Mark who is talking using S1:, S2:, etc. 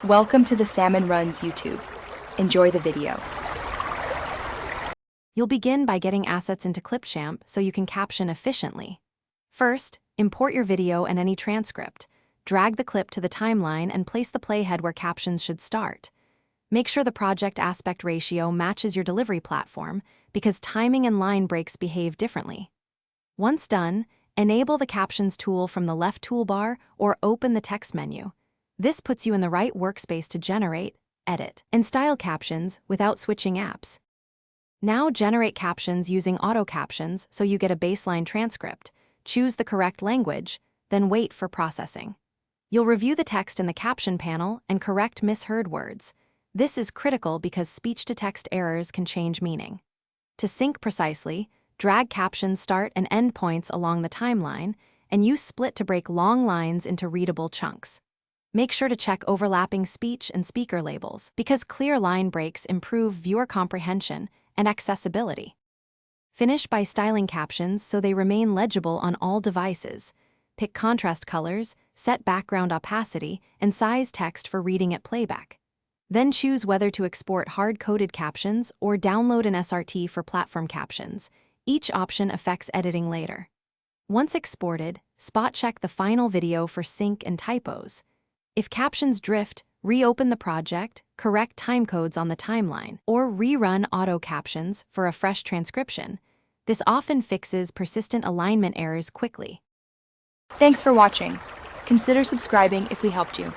S1: Welcome to the Salmon Runs YouTube. Enjoy the video.
S2: You'll begin by getting assets into Clipchamp so you can caption efficiently. First, import your video and any transcript. Drag the clip to the timeline and place the playhead where captions should start. Make sure the project aspect ratio matches your delivery platform because timing and line breaks behave differently. Once done, enable the Captions tool from the left toolbar or open the text menu. This puts you in the right workspace to generate, edit, and style captions without switching apps. Now generate captions using auto captions so you get a baseline transcript. Choose the correct language, then wait for processing. You'll review the text in the caption panel and correct misheard words. This is critical because speech-to-text errors can change meaning. To sync precisely, drag captions start and end points along the timeline, and use split to break long lines into readable chunks. Make sure to check overlapping speech and speaker labels because clear line breaks improve viewer comprehension and accessibility. Finish by styling captions so they remain legible on all devices. Pick contrast colors, set background opacity, and size text for reading at playback. Then choose whether to export hard-coded captions or download an SRT for platform captions. Each option affects editing later. Once exported, spot-check the final video for sync and typos. If captions drift, reopen the project, correct timecodes on the timeline, or rerun auto captions for a fresh transcription. This often fixes persistent alignment errors quickly.
S1: Thanks for watching. Consider subscribing if we helped you.